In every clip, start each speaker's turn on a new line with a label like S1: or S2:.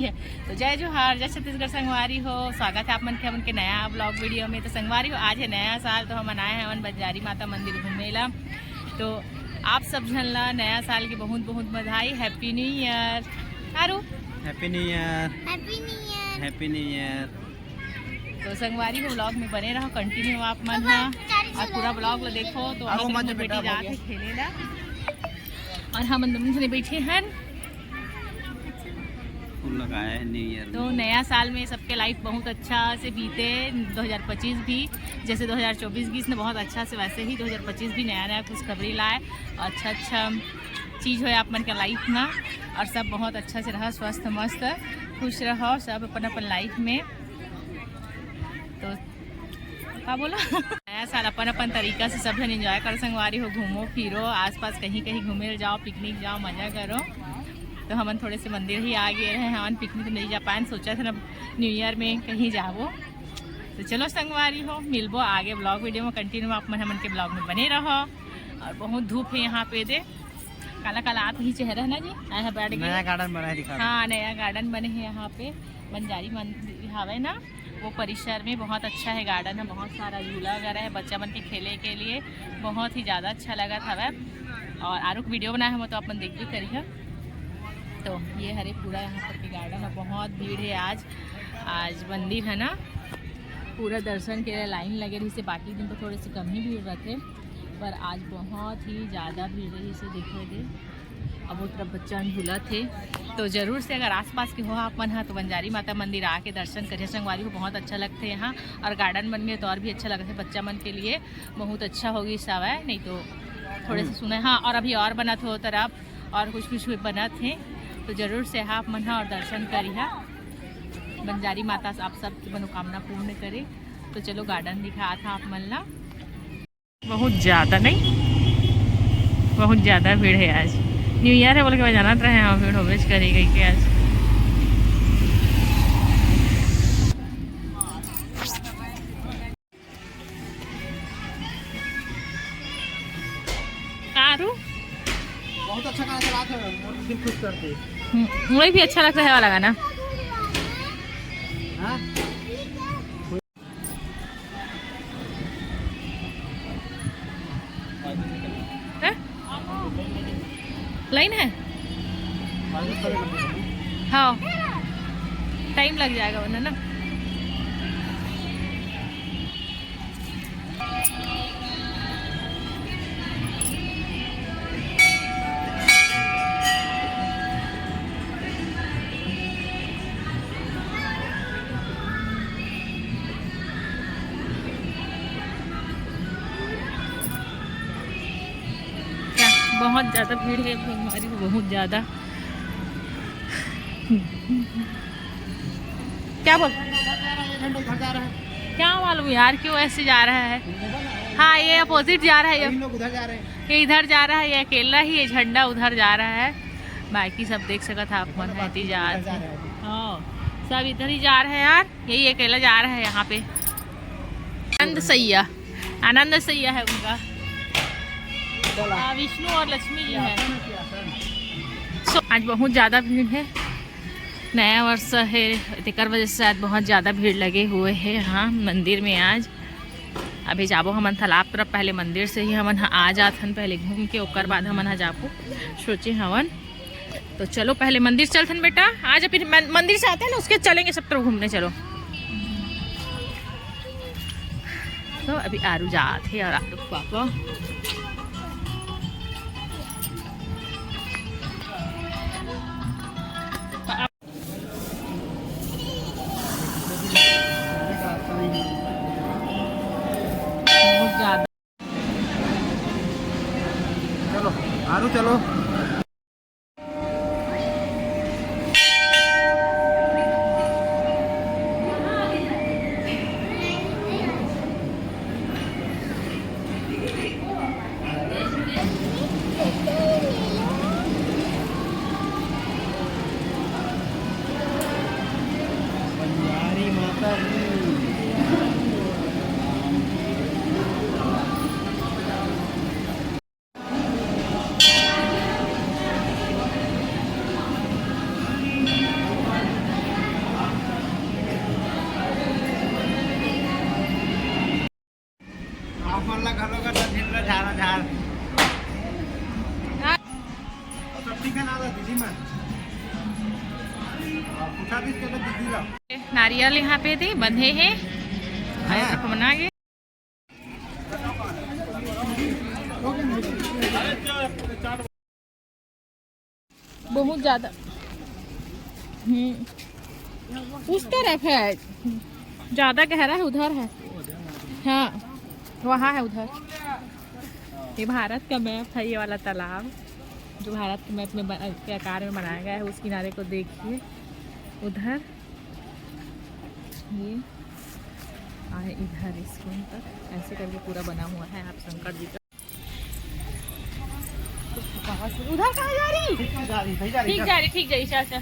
S1: है। तो जय जोहार, जय छत्तीसगढ़ संगवारी हो। स्वागत है आप मन के नया ब्लॉग वीडियो में। तो संगवारी हो, आज है नया साल, तो हम मनाए हैं बंजारी माता मंदिर घूमेला। तो आप सब झन ला नया साल की बहुत बहुत बधाई। Happy new year. आरू
S2: happy new year, happy new year, happy new year.
S1: तो संगवारी हो, ब्लॉग में बने रहो, कंटिन्यू आप मन हा और पूरा ब्लॉग लो देखो। तो बेटी जाके खेलेला और हम दोनों जने बैठे हैं।
S2: लगाया है न्यू ईयर।
S1: तो नया साल में सबके लाइफ बहुत अच्छा से बीते। 2025 भी जैसे 2024 भी इसने बहुत अच्छा से, वैसे ही 2025 भी नया नया खुशखबरी लाए। अच्छा अच्छा चीज़ हो आप मन के लाइफ में, और सब बहुत अच्छा से रहा, स्वस्थ मस्त खुश रहो सब अपन अपन लाइफ में। तो क्या बोला नया साल अपन अपन तरीका से सब जन एंजॉय कर संगवारी हो। घूमो फिरो, आसपास कहीं कहीं घूमे जाओ, पिकनिक जाओ, मज़ा करो। तो हम थोड़े से मंदिर ही आ गए हैं। हम पिकनिक नहीं जा पाए, सोचा था ना न्यू ईयर में कहीं जाओ। तो चलो संगवारी हो, मिलबो आगे ब्लॉग वीडियो में कंटिन्यू आप मन के ब्लॉग में बने रहो। और बहुत धूप है यहाँ पे, दे काला काला आप ही चेहरा है ना जी। यहाँ बैठ गए,
S2: नया गार्डन बना है, दिखा।
S1: हाँ नया गार्डन बने हैं यहाँ पे, बंजारी मंदिर हवे ना वो परिसर में। बहुत अच्छा है गार्डन है, बहुत सारा झूला वगैरह है बच्चा मन के खेले के लिए, बहुत ही ज़्यादा अच्छा लगा था। और आरुक वीडियो बनाया हम तो अपन देख भी करिए। तो ये हरे पूरा यहाँ पर के गार्डन है, बहुत भीड़ है आज मंदिर है ना, पूरा दर्शन के लिए लाइन लगे रही से। बाकी दिन तो थोड़े से कम ही भीड़ रहते, पर आज बहुत ही ज़्यादा भीड़ रही से देखे दे। अब वो तरफ बच्चा झूला थे। तो ज़रूर से अगर आसपास के हो आप मन तो बंजारी माता मंदिर आके दर्शन करिए। संगवारी को बहुत अच्छा लगता है यहाँ, और गार्डन बन गए तो और भी अच्छा लगता है बच्चा मन के लिए, बहुत अच्छा होगी सब है। नहीं तो थोड़े से सुने हाँ, और अभी और बना थे वो तरफ, और कुछ कुछ बना थे। तो ज़रूर से आप मन और दर्शन करिए। बंजारी माता आप सब की मनोकामना पूर्ण करे। तो चलो गार्डन दिखा था आप मन ला। बहुत ज़्यादा नहीं, बहुत ज़्यादा भीड़ है आज। न्यू ईयर है बोल के जाना रहे हैं, भीड़ होवेज करी गई के आज। आरू
S2: बहुत अच्छा गाना चलाते हैं, दिल खुश करते हैं।
S1: वही भी अच्छा लगता है वाला गाना।
S2: हाँ?
S1: लाइन है हाँ, टाइम लग जाएगा वरना ना। बहुत ज़्यादा भीड़ है हमारी, बहुत ज़्यादा। क्या बोल क्या मालूम यार क्यों ऐसे जा रहा है। हाँ ये अपोजिट जा रहा है, ये इधर जा रहा है, ये अकेला ही ये झंडा उधर जा रहा है। बाकी सब देख सकते था आप मन है जा रहे हैं। हाँ सब इधर ही जा रहे हैं यार, यही अकेला जा रहा है यहाँ पे। आनंद सैया है उनका, विष्णु और लक्ष्मी जी है। आज बहुत ज़्यादा भीड़ है, नया वर्ष है तेकर वजह से आज बहुत ज़्यादा भीड़ लगे हुए हैं यहाँ मंदिर में आज। अभी जाबो हमन तालाब तरफ, पहले मंदिर से ही हमन आ जाथन, पहले घूम के ओकर बाद हमन जाबो सोचे हवन। तो चलो पहले मंदिर चलथन बेटा, आज फिर मंदिर से आते हैं ना उसके चलेंगे सब तरफ घूमने। चलो तो अभी आरू जाते और आरू पापा
S2: चलो आरू चलो। बंजारी माता
S1: नारियल यहाँ पे थे बंधे हैं बना के। बहुत ज्यादा उस तरफ है, ज्यादा गहरा है उधर है। हाँ वहाँ है उधर। ये भारत का मैप है, ये वाला तालाब जो भारत के मैप में के आकार में बनाया गया है। उस किनारे को देखिए उधर, ये आए इधर इसको तक ऐसे करके पूरा बना हुआ है। आप शंकर जी का उधर कहाँ जा रही? ठीक जा रही चाचा।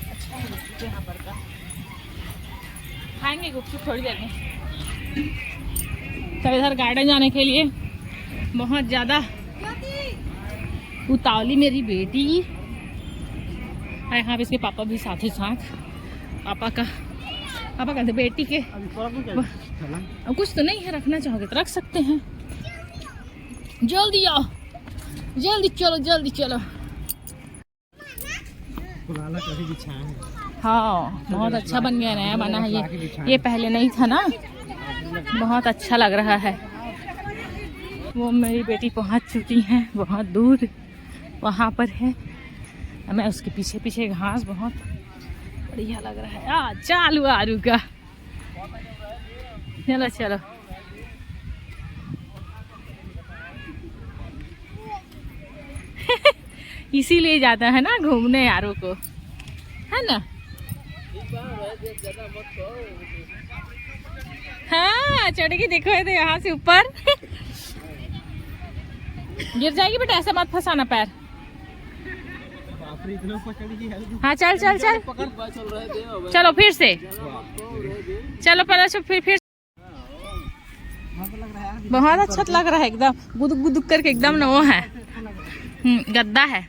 S1: अच्छा यहाँ पर का खाएंगे गुपचुप थोड़ी देर में। तो इधर गार्डन जाने के लिए बहुत ज़्यादा उतावली मेरी बेटी। यहाँ पे इसके पापा भी साथ ही साथ। पापा कहते बेटी के अब कुछ तो नहीं है, रखना चाहोगे तो रख सकते हैं। जल्दी आओ, जल्दी चलो। हाँ बहुत अच्छा बन गया, नया बना है ये पहले नहीं था ना। बहुत अच्छा लग रहा है। वो मेरी बेटी पहुंच चुकी है बहुत दूर, वहाँ पर है। मैं उसके पीछे पीछे घास बहुत बढ़िया लग रहा है। चालू आरू का चलो इसीलिए जाता है ना घूमने यारों को, है ना। हाँ चढ़ेगी, देखो है तो यहाँ से ऊपर गिर जाएगी बेटा, ऐसे मत फंसाना पैर। हाँ चल चलो फिर से चलो पहले फिर बहुत अच्छा लग रहा है एकदम गुदुक गुदुक करके एकदम ना वो है गद्दा है।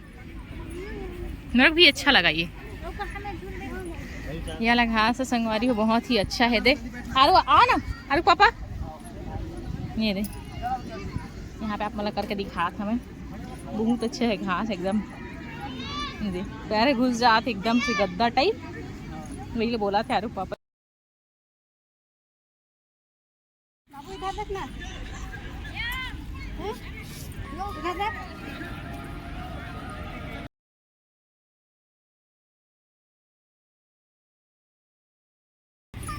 S1: मेरे को भी अच्छा लगा ये वाला घास है संगवारी हो, बहुत ही अच्छा है। देख आरू आ ना, आरू पापा ये दे यहाँ पे आप मतलब करके दिखा था हमें। बहुत अच्छे है घास एकदम, दे पैर घुस जाते एकदम से गद्दा टाइप। वही बोला था आरू पापा।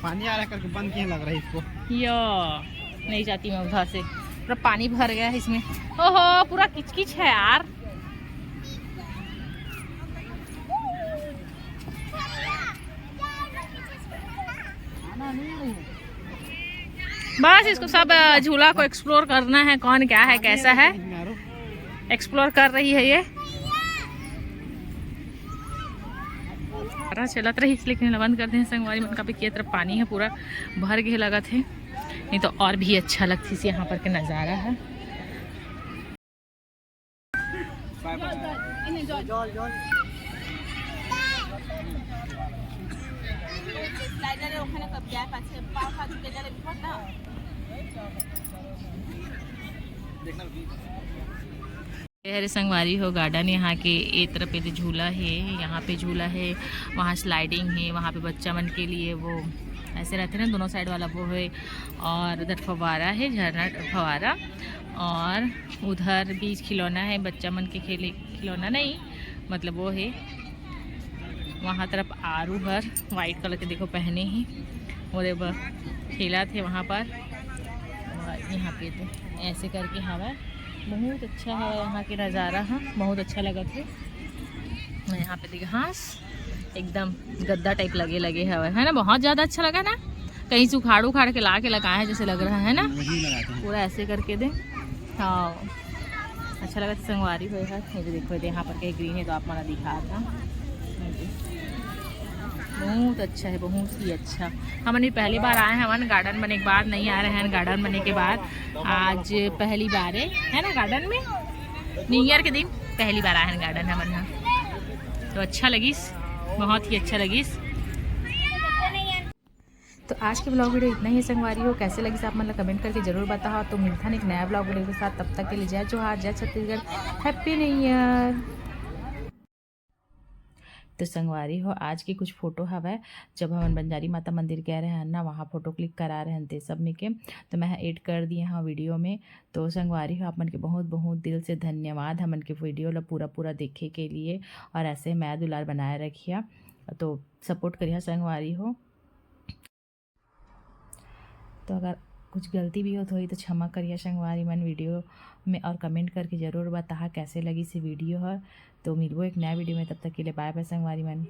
S2: पानी आ रहा करके बंद किया लग रहा है इसको।
S1: यो नहीं जाती मैं उधर से, पूरा पानी भर गया है इसमें। ओहो पूरा किचकिच है यार। बस इसको सब झूला को एक्सप्लोर करना है, कौन क्या है कैसा है एक्सप्लोर कर रही है ये। चलत रही लेकिन बंद करते हैं संगवारी मन का पे की तरफ पानी है पूरा भर के लगा थे, नहीं तो और भी अच्छा लगती थी यहाँ पर के नज़ारा है। हरे संगवारी हो गार्डन यहाँ के एक तरफ पे झूला है, यहाँ पे झूला है, वहाँ स्लाइडिंग है, वहाँ पे बच्चा मन के लिए वो ऐसे रहते हैं ना दोनों साइड वाला वो है। और उधर फव्वारा है, झरना फव्वारा, और उधर भी खिलौना है बच्चा मन के खेले, खिलौना नहीं मतलब वो है। वहाँ तरफ आरू हर वाइट कलर के देखो पहने ही वो खेला थे वहाँ पर। यहाँ पे तो ऐसे करके हवा बहुत अच्छा है यहाँ के नज़ारा। हाँ बहुत अच्छा लगा था। यहाँ पे देखिए घास एकदम गद्दा टाइप लगे हवा है ना, बहुत ज़्यादा अच्छा लगा ना। कहीं से उखाड़ के ला के लगाए हैं जैसे लग रहा है ना, पूरा ऐसे करके दे। हाँ अच्छा लगा था संगवारी हो है। ये देखो यहाँ पर कहीं ग्रीन है तो आप मैंने दिखा था, बहुत अच्छा है, बहुत ही अच्छा। हमने पहली बार आए हैं हमारे गार्डन बने के बाद, नहीं आ रहे हैं गार्डन बने के बाद, आज पहली बार है ना गार्डन में। न्यू ईयर के दिन पहली बार आए हैं गार्डन हमारे यहाँ, तो अच्छा लगी, बहुत ही अच्छा लगी। तो आज के ब्लॉग वीडियो इतना ही संगवारी हो। कैसे लगी आप मतलब कमेंट करके जरूर बताओ। तो मिलता है एक नया ब्लॉग वीडियो के साथ, तब तक के लिए जय जोहार, जय छत्तीसगढ़, हैप्पी न्यू ईयर। तो संगवारी हो आज की कुछ फ़ोटो हवै जब हम बंजारी माता मंदिर गए रहे हैं ना, वहाँ फ़ोटो क्लिक करा रहे हैं ते सब में के, तो मैं ऐड कर दिए हाँ वीडियो में। तो संगवारी हो आप मन के बहुत बहुत दिल से धन्यवाद हमन के वीडियो ला पूरा पूरा देखे के लिए, और ऐसे मैं दुलार बनाए रखिया, तो सपोर्ट करिए संगवारी हो। तो अगर कुछ गलती भी हो तो ही तो क्षमा करिए संगवारी मन वीडियो में, और कमेंट करके ज़रूर बता कैसे लगी सी वीडियो है। तो मिलबो एक नया वीडियो में, तब तक के लिए बाय बाय संगवारी मन।